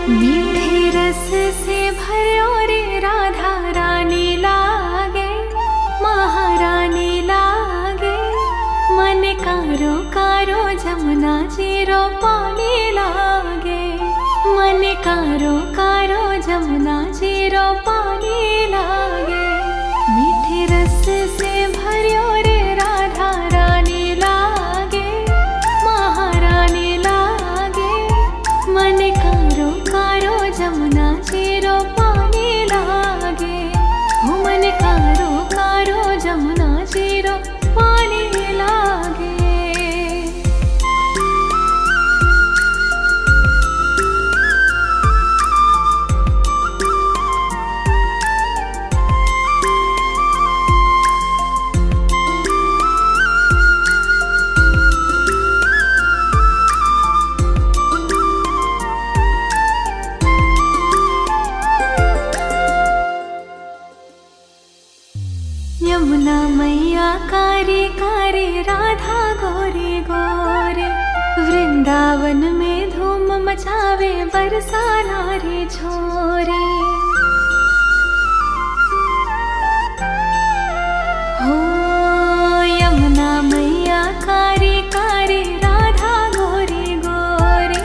मीठे रस से भरो रे राधा रानी लागे, महारानी लागे। मन कारो कारो जमुना जीरो पानी लागे, मन कारो कारो जमुना जीरो पानी लागे। मीठे रस से भरो रे राधा रानी लागे, महारानी लागे। मन कारो कारो जमुना जीरो पानी लागे, हो मन कारो कारो जमुना जीरो पानी लागे। यमुना मैया कारी कारी राधा गोरी गोरे। वृंदावन में धूम मचावे बरसा नारी छोरे। हो यमुना मैया कारी कारी राधा गोरी गोरे।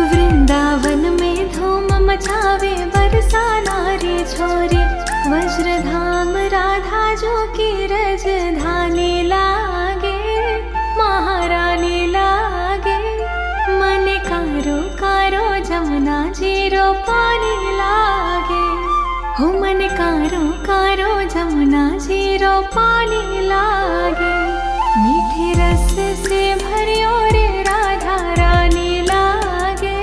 वृंदावन में धूम मचावे बरसा नारी छोरे। वज्रधाम राधा जो की रजधानी लागे, महारानी लागे। मन कारो कारो जमुना जीरो पानी लागे, हो मन कारो कारो जमुना जीरो पानी लागे। मीठे रस से भरियो रे राधा रानी लागे,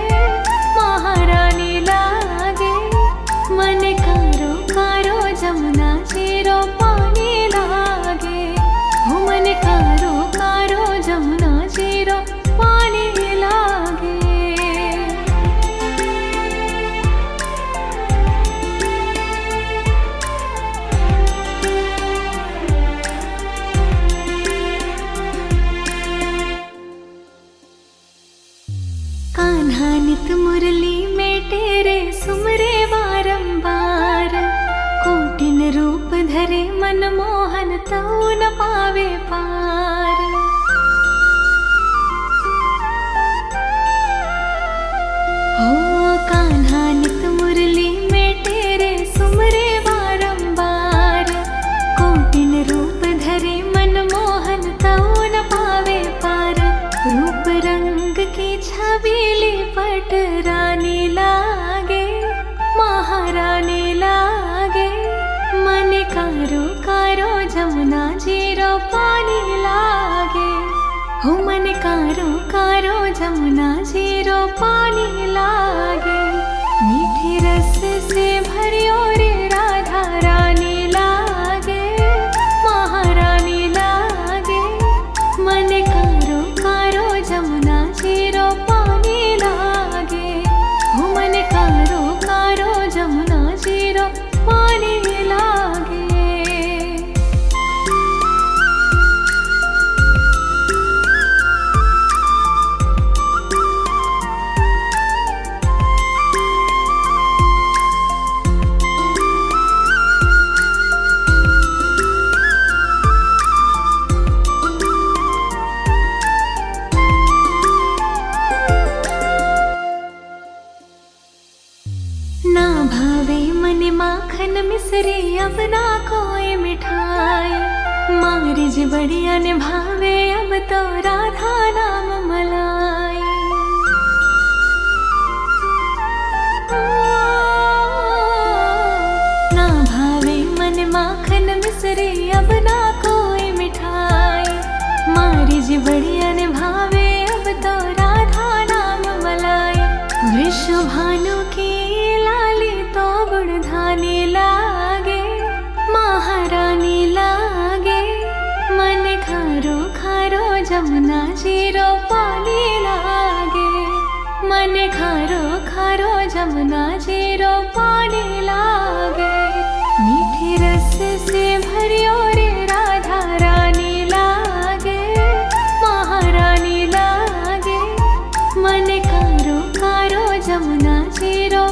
महारानी लागे। मन कारो कारो जमुना जीरो पानी लागे, हो मन कारो कारो जमुना जीरो पानी लागे। कान्हा नित मुरली में तेरे सुमरे बारंबार। कोटिन रूप धरे मनमोहन तऊ न पावे पार। हो कान्हा नित मुरली में तेरे सुमरे बारंबार। कोटिन रूप धरे मनमोहन तऊ न पावे पार। रूप रंग की छबीली पट रानी लागे, महारानी लागे। मन कारो कारो जमुना जीरो पानी लागे, हो मन कारो कारो जमुना जीरो पानी लागे। मीठे रस से भरियो रे राधा रानी लागे, महारानी लागे। मन कारो कारो जमुना जीरो पानी लागे, हो मन कारो कारो जमुना जीरो पानी लागे। ना भावे मन माखन मिसरी अब ना कोई मिठाई। मारिज बढ़िया ने भावे अब तो राधा नाम मलाई। ना भावे मन माखन मिसरी अब ना कोई मिठाई। मारिज बढ़िया ने भावे अब तो राधा नाम मलाई। वृषभानु की लाली तो गुणधानी लागे, महारानी लागे। मन खारो खारो जमुना जीरो पानी लागे, मन खारो खारो जमुना जीरो पानी लागे। मीठे रस से भरियो रे राधा रानी लागे, महारानी लागे। मन कारो कारो जमुना जीरो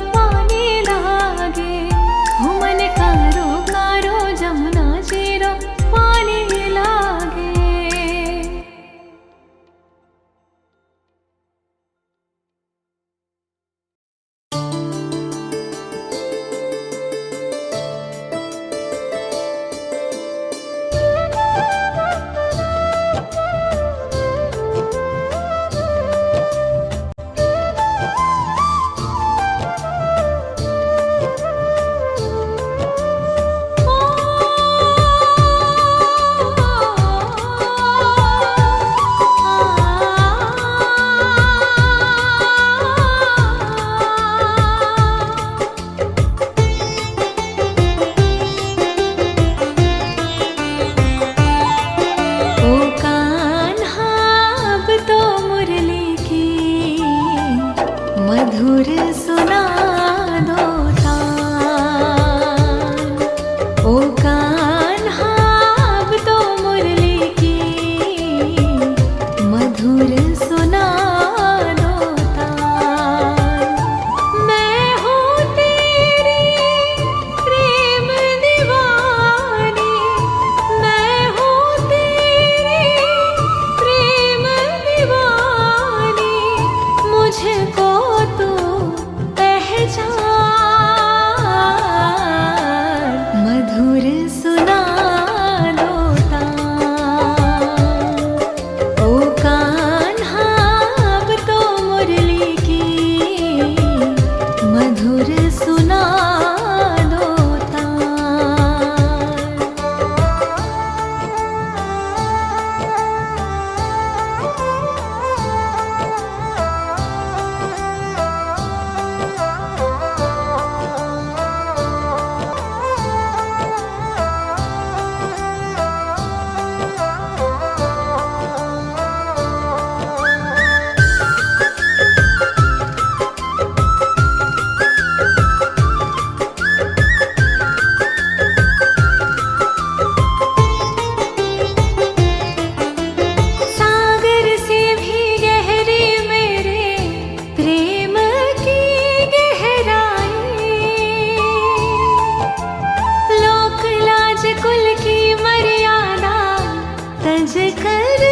पर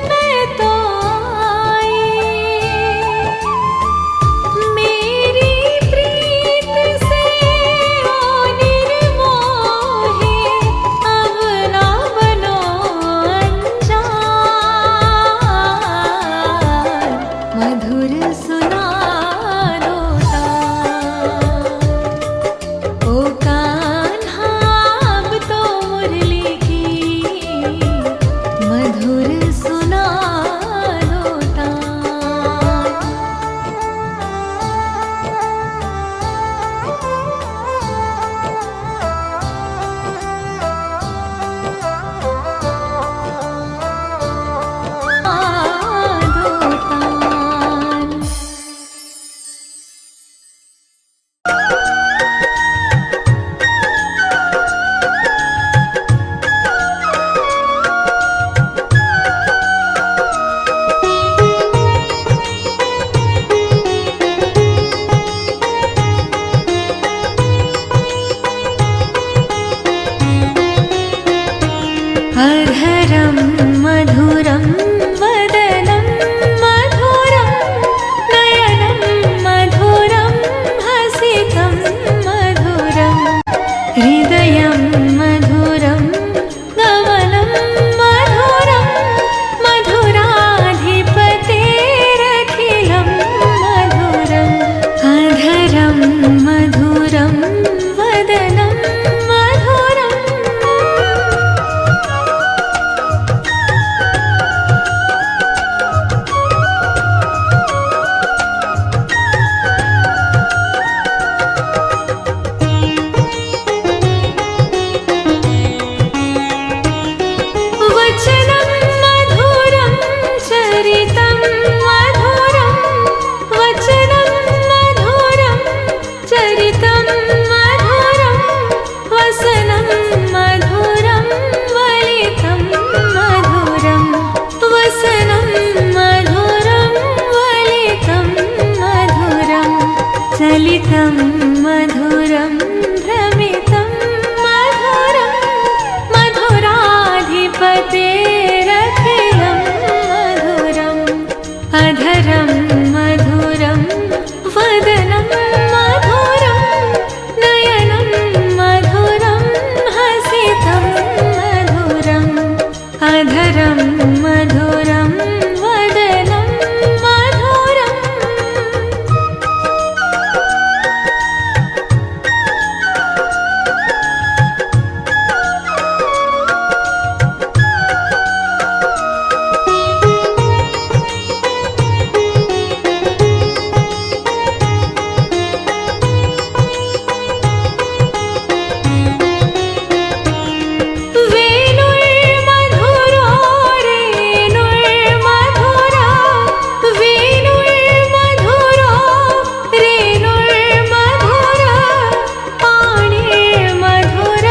मैं तो आई, मेरी प्रीत से ओ निर्मोही अब ना बनो अनजान, मधुर सुना दो तान। ओ कान्हा अब तो मुरली की मधुर सुना दो तान। दो तान। अधरं मधुरं वदनं मधुरं नयनं मधुरं हसितं मधुरं हृदयं मधुरं गमनं मधुरं मधुराधिपतेरखिलं मधुरम् अधरं मधुरं वदनं मधुरम् वचनं मधुरं चरितं मधुरं वचनं मधुरं चरितं मधुरं वसनं मधुरं वलितं मधुरं वसनं मधुरं वलितं मधुरं चलितं मधुरं भ्रमितं मधुरं मधुराधिपतेरखिलं मधुरम् अधरं मधुरं वदनं मधुरं नयनं मधुरं हसितं मधुरम् अधरं मधुरं वदनं मधुरम् वेणुर्मधुरो रेणुर्मधुरा वेणुर्मधुरो रेणुर्मधुरा पाणिर्मधुर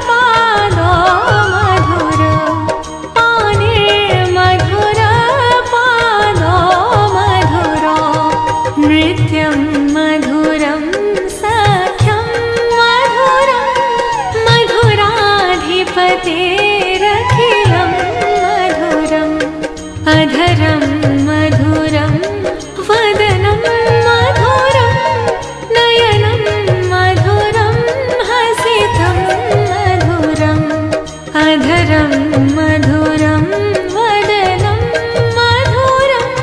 पादो मधुर पाणिर्मधुर पादो मधुरो नृत्यं मधुरं सख्यं मधुरं मधुराधिपतेरखिलं मधुरम् अधरं मधुरं वदनं मधुरं नयनं मधुरं हसितं मधुरम् अधरं मधुरं वदनं मधुरम्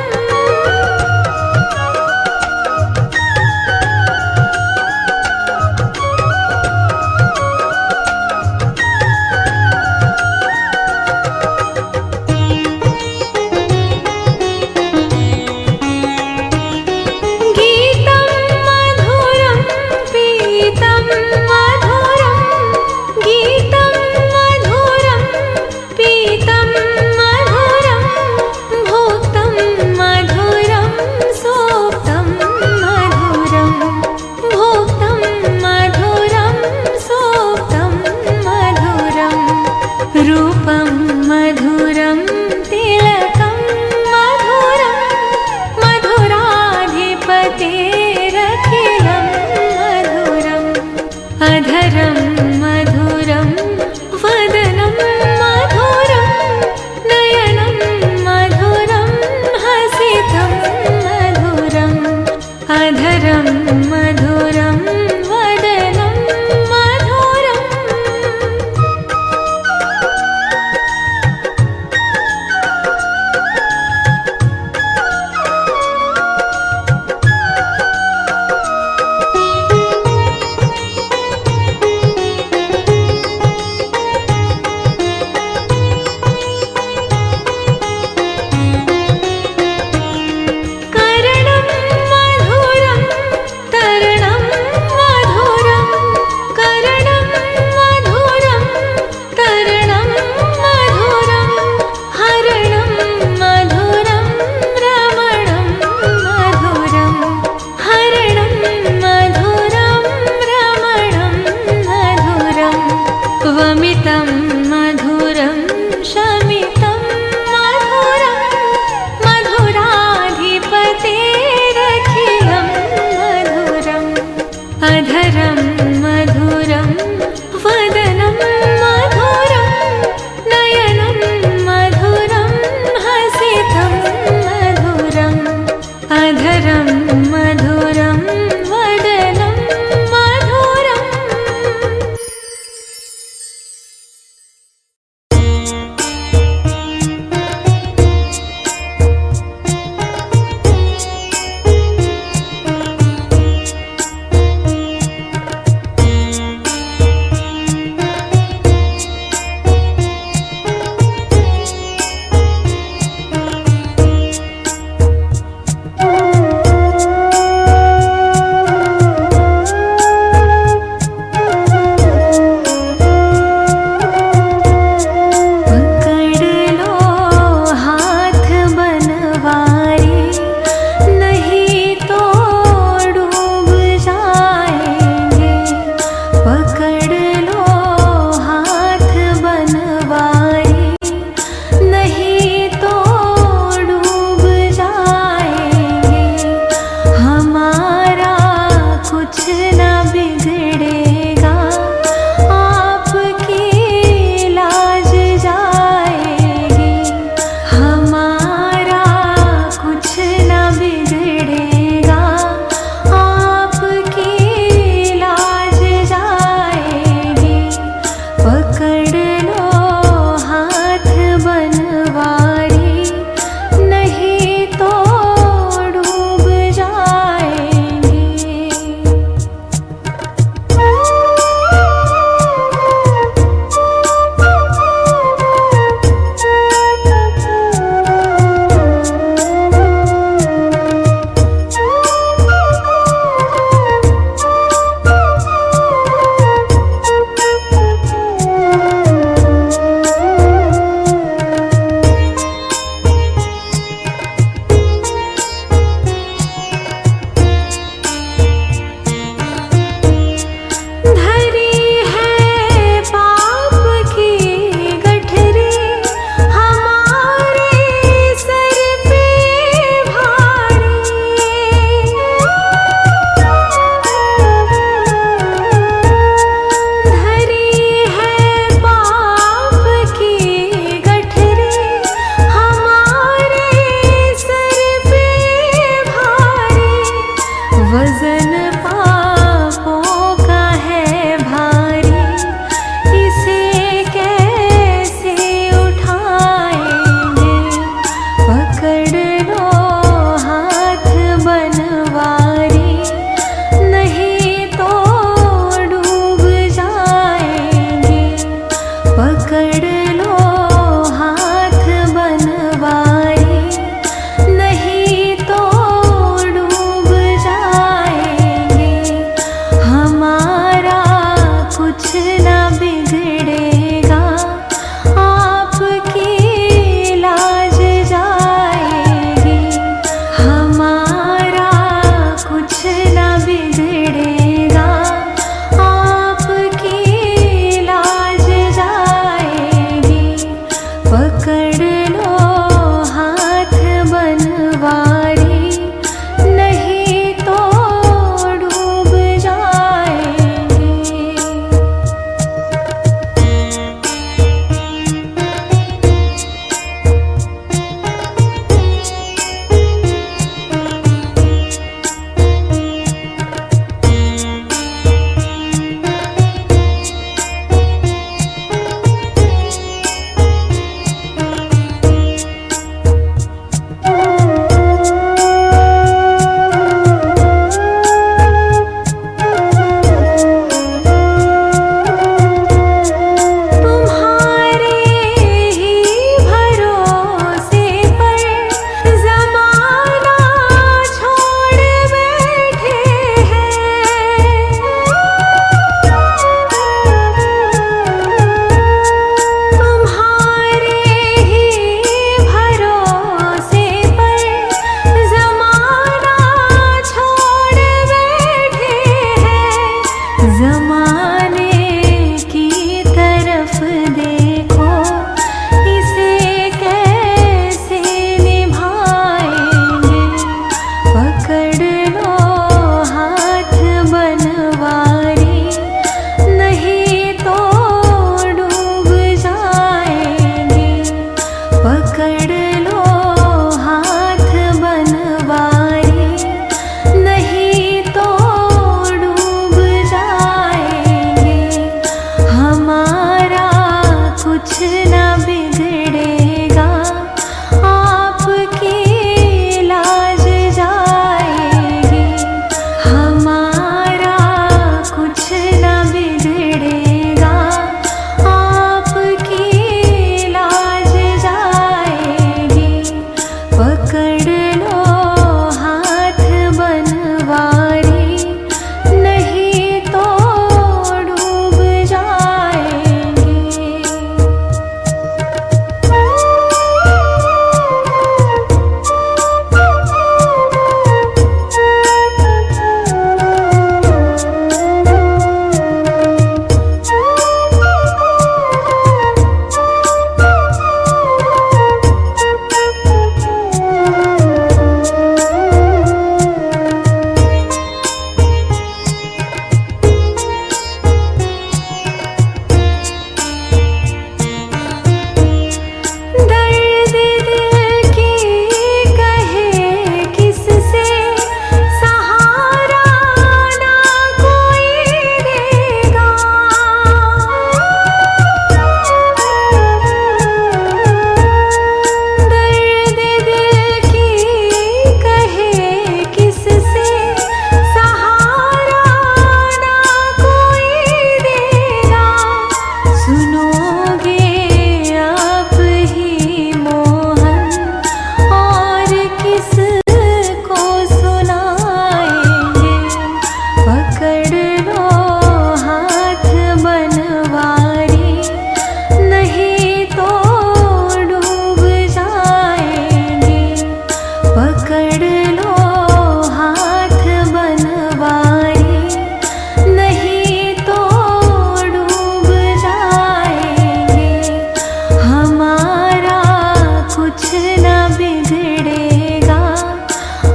कुछ न बिगड़ेगा,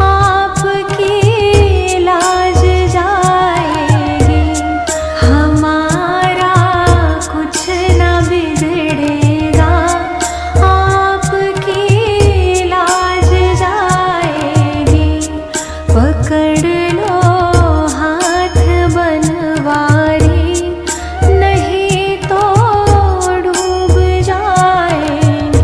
आपकी लाज जाएगी। हमारा कुछ न बिगड़ेगा, आपकी लाज जाएगी। पकड़ लो हाथ बनवारी, नहीं तो डूब जाएंगे।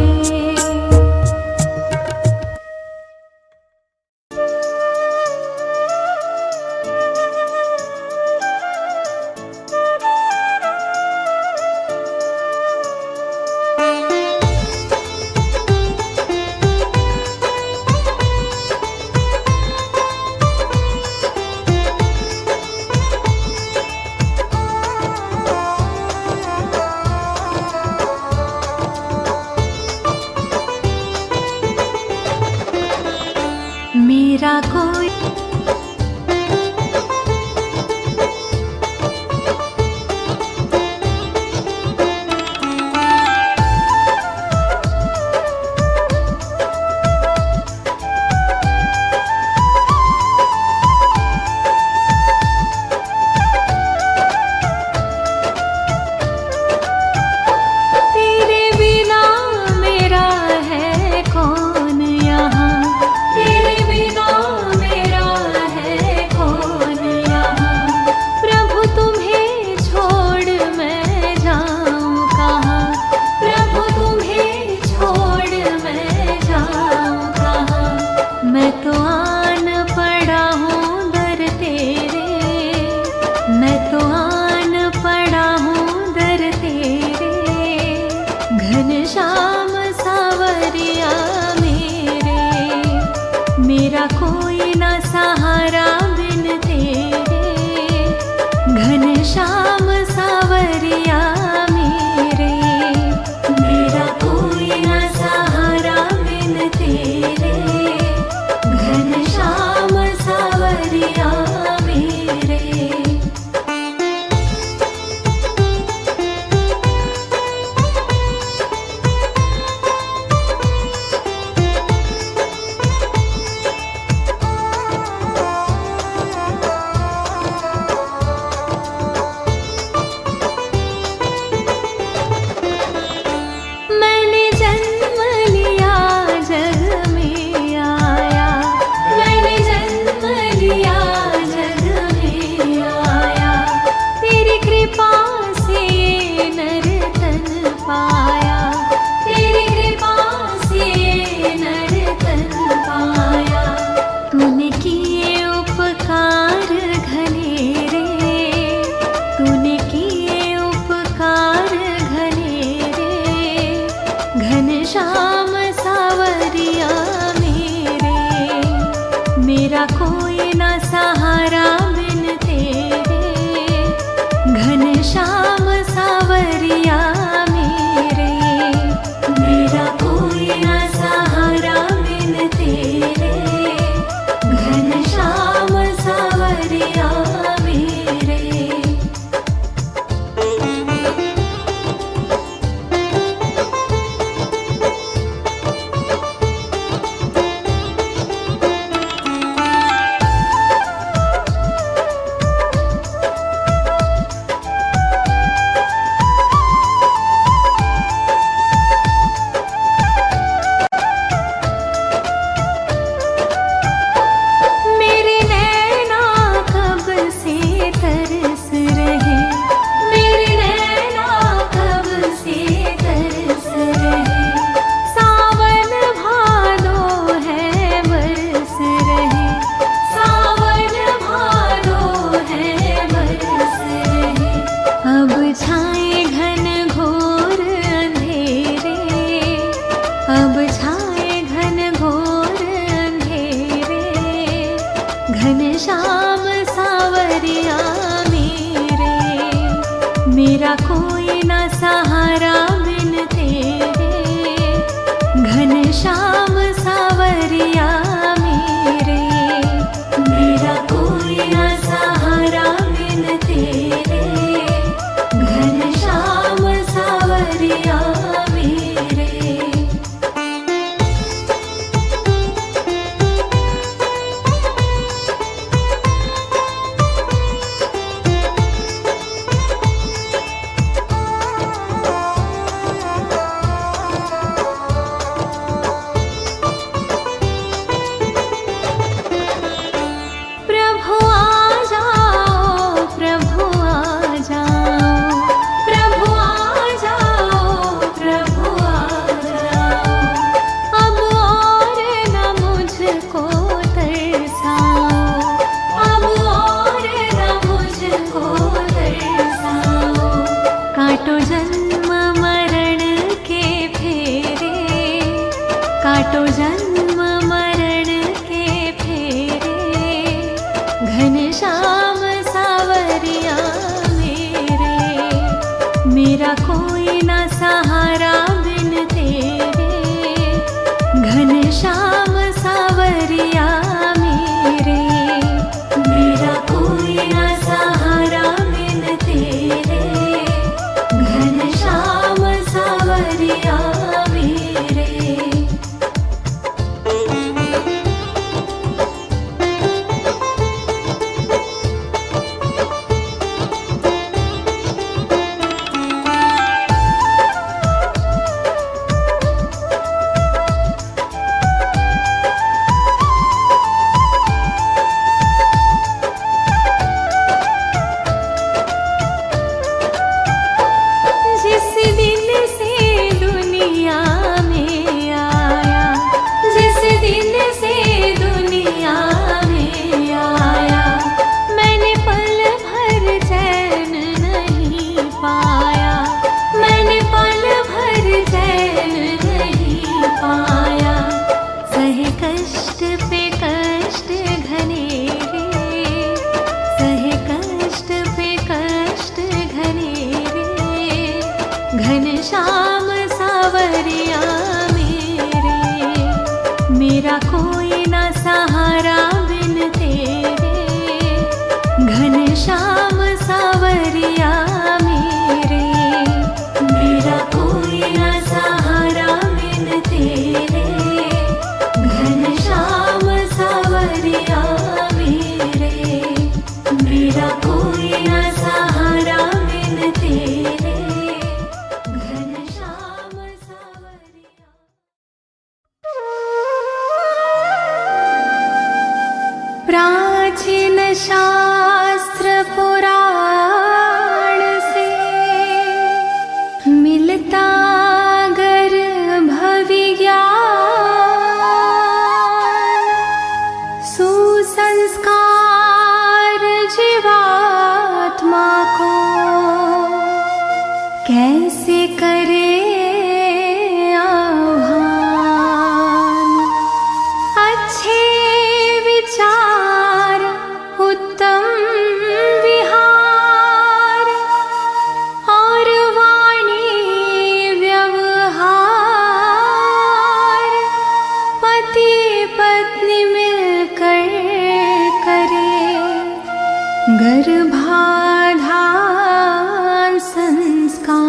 मेरा कोई तेरे बिना मेरा है कौन यहाँ, तेरे बिना मेरा है कौन यहाँ। प्रभु तुम्हें छोड़ मैं जाऊँ कहाँ, प्रभु तुम्हें छोड़ मैं जाऊँ कहाँ। मैं तो आन पड़ा हूँ दर तेरे, मैं तो आन पड़ा हूँ दर तेरे। घनश्याम सावरिया मेरे, मेरा कोई ना सहारा बिन तेरे। घनश्याम सावरिया मेरे, मेरा कोई ना सहारा बिन तेरे। घनश्याम सावरिया मेरे। मैंने जन्म लिया जग में आया, मैंने जन्म लिया जग में आया। तेरी कृपा से ये नर तन पाया, तेरी कृपा से ये नर तन पाया। तूने किए उपकार घनेरे, तूने किए उपकार घनेरे। घनश्याम सावरिया मेरे, मेरा कोई ना सहारा बिन तेरे। घनश्याम सावरिया मेरे, मेरा कोई ना सहारा बिन तेरे। घनश्याम सावरिया मेरे। मेरे नैना कब से तरस रहे, मेरे नैना कब से तरस रहे। सावन भादो है बरस रहे, सावन भादो है बरस रहे। अब छाए घन घोर अंधेरे, अब छाए घन घोर अंधेरे। घनश्याम सावरिया मेरे, मेरा कोई ना सहारा बिन तेरे। घनश्याम सावरिया मेरे, मेरा कोई ना सहारा बिन तेरे। घनश्याम सावरिया मेरे। काटो जन्म मरण के फेरे, घनश्याम सावरिया मेरा कोई ना सहारा बिन तेरे, घनश्याम सावरिया मेरे, मेरा कोई ना सहारा बिन तेरे, घनश्याम सावरिया मेरे। घनश्याम सावरिया मेरे, मेरा कोई ना सहारा बिन तेरे, घनश्याम सावरिया मेरे, मेरा कोई ना सहारा बिन तेरे, घनश्याम सावरिया मेरे, मेरा कोई ना सहारा बिन तेरे। प्राचीन शास्त्र पुराण से मिलता गर्भ विज्ञान, सुसंस्कार जीवात्मा को कैसे करे आह्वान, अच्छे विचार उत्तम विहार और वाणी व्यवहार, पति पत्नी मिलकर करे गर्भाधान संस्कार।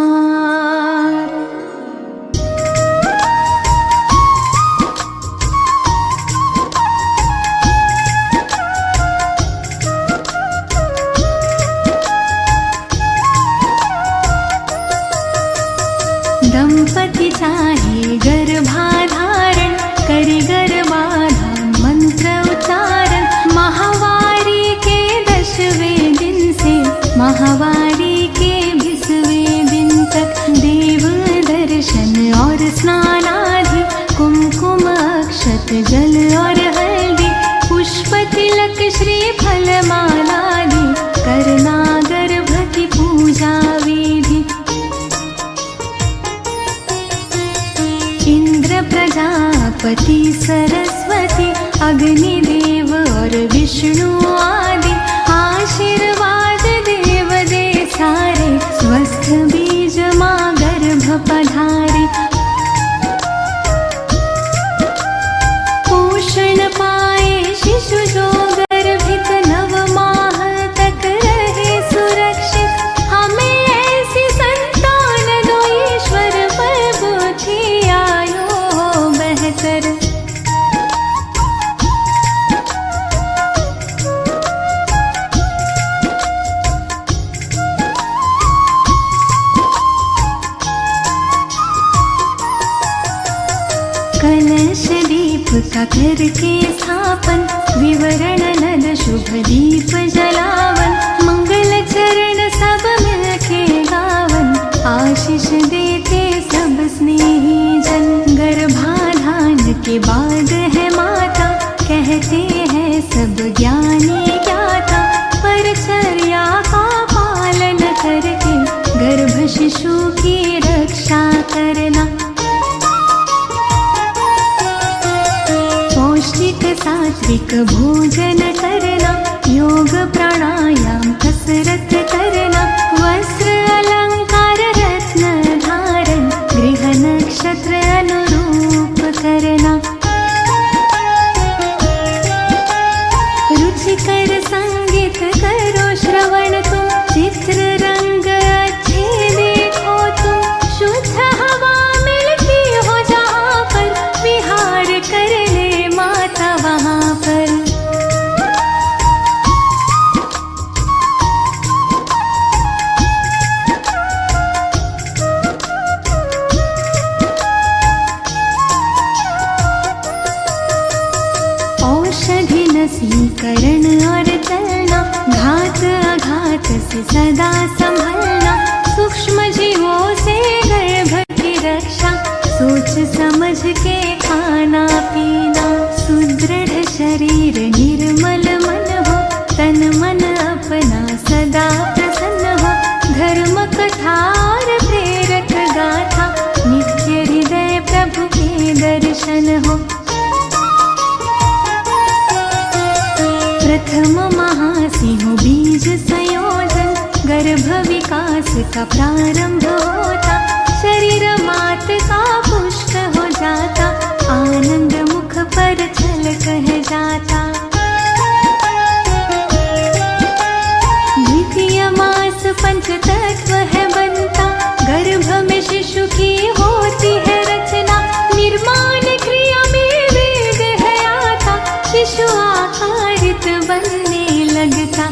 दंपति चाहे गर्भाधारण, करी गर्भाधान मंत्र उच्चारण, माहवारी के 10वें दिन से माहवारी के 20वें दिन तक देव दर्शन और स्नानादि, कुमकुम अक्षत जल और हल्दी, पुष्प तिलक श्रीफल मालादि, करना गर्भ की पूजा विधि। इंद्र प्रजापति सरस्वती अग्निदेव और विष्णु आदि आशीर्वाद देव दे सारे, स्वस्थ बीज माँ गर्भ पधारे। पोषण पाए शिशु जो गर्भित, 9 माह तक रहे सुरक्षित, हमें ऐसी संतान दो ईश्वर पर बुद्धि आयो बेहतर। कलश दीप का करके स्थापन, विवरण नद शुभ दीप जलावन, मंगल चरण सब मिलके गावन, आशीष देते सब स्नेही जन। गर्भाधान के बाद है माता, कहते हैं सब ज्ञानी ज्ञाता, परचर्या का पालन करके गर्भ शिशु की रक्षा करना। पौष्टिक सात्विक भोजन करना, योग प्राणायाम कसरत करना, वस्त्र अलंकार रत्न धारण, गृह नक्षत्र अनुरूप करना। रुचिकर संगीत करो श्रवण तुम, चित्र रंग अच्छे देखो तुम, शुद्ध हवा मिलती हो जहाँ पर, विहार कर ले माता वहाँ पर। औषधि नसीकरण और चलना, घात आघात से सदा संभलना, सूक्ष्म जीवों से गर्भ की रक्षा, सोच समझ के खाना पीना, सुदृढ़ शरीर निर्मल मन हो, तन मन अपना सदा प्रसन्न हो, धर्म कथा और प्रेरक गाथा, नित्य हृदय प्रभु के दर्शन हो। प्रथम महासिंह बीज संयोजन, गर्भ विकास का प्रारंभ होता, शरीर मात का पुष्ट हो जाता, आनंद मुख पर छल कह जाता। द्वितीय मास पंच तत्व है बनता, गर्भ में शिशु की होती है रचना, निर्माण क्रिया में वेद है आता, शिशु आकारित बनने लगता।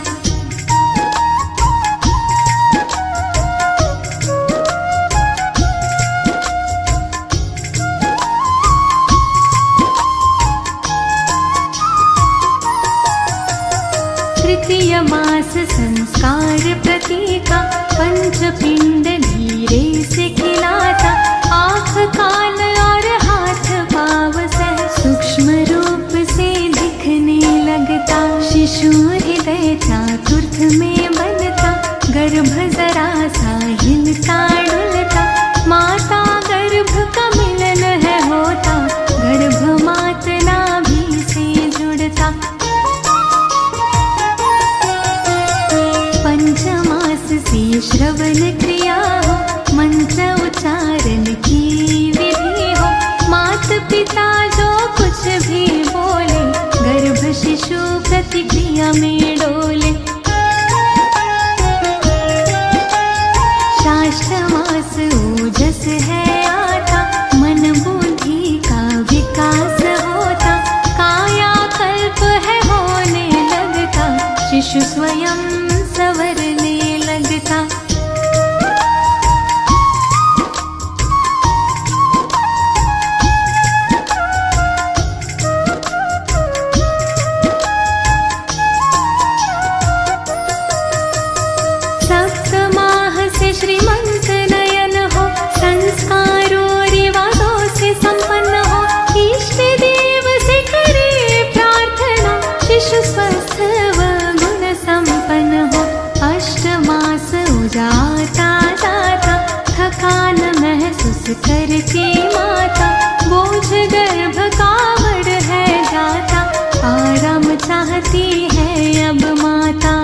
तृतीय मास संस्कार प्रतीका, पंच पिंड नीरे से खिलाता, आँख कान और हाथ पाव सह सूक्ष्म रूप से दिखने लगता, शिशु हृदय चातुर्थ में बनता, गर्भ जरा सा हिलता डुलता, माता गर्भ का मिलन है होता, गर्भ मात नाभि से जुड़ता। पंचमास से श्रवण क्रिया हो, मंत्र उच्चारण की विधि हो, मात पिता जो कुछ भी बोले, गर्भ शिशु प्रतिक्रिया में डोले। शाष्टमास ओजस है आता, मन बुद्धि का विकास होता, कायाकल्प है होने लगता, शिशु स्वयं संवरने लगता। सप्तमाह से श्रीमंत नयन हो, संस्कारों रिवाजों से संपन्न हो, इष्ट देव से करे प्रार्थना, शिशु स्वस्थ व गुण संपन्न हो। अष्टमास उजाता जाता, थकान महसूस करती माता, बोझ गर्भ का बढ़ है जाता, आराम चाहती है अब माता।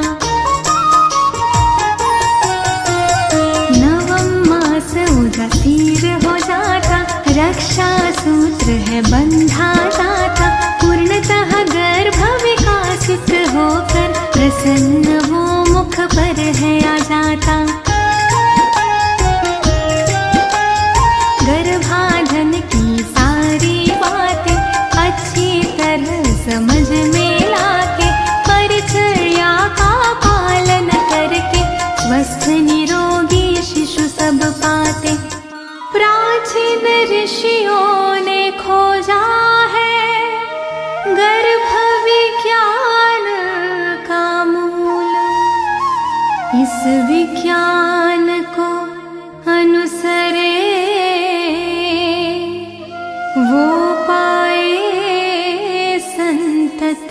नवम मास उदासीर हो जाता, रक्षा सूत्र है बंधा जाता, पूर्णतः गर्भ विकासित होकर, प्रसन्न वो मुख पर है आ जाता। गर्भाधान की सारी बातें अच्छी तरह समझ में लाके, परिचर्या का पालन करके, स्वस्थ निरोगी शिशु सब पाते। प्राचीन ऋषियों ने खोजा है गर्भ विज्ञान का मूल, इस विज्ञान को अनुसरे वो पाए संतति।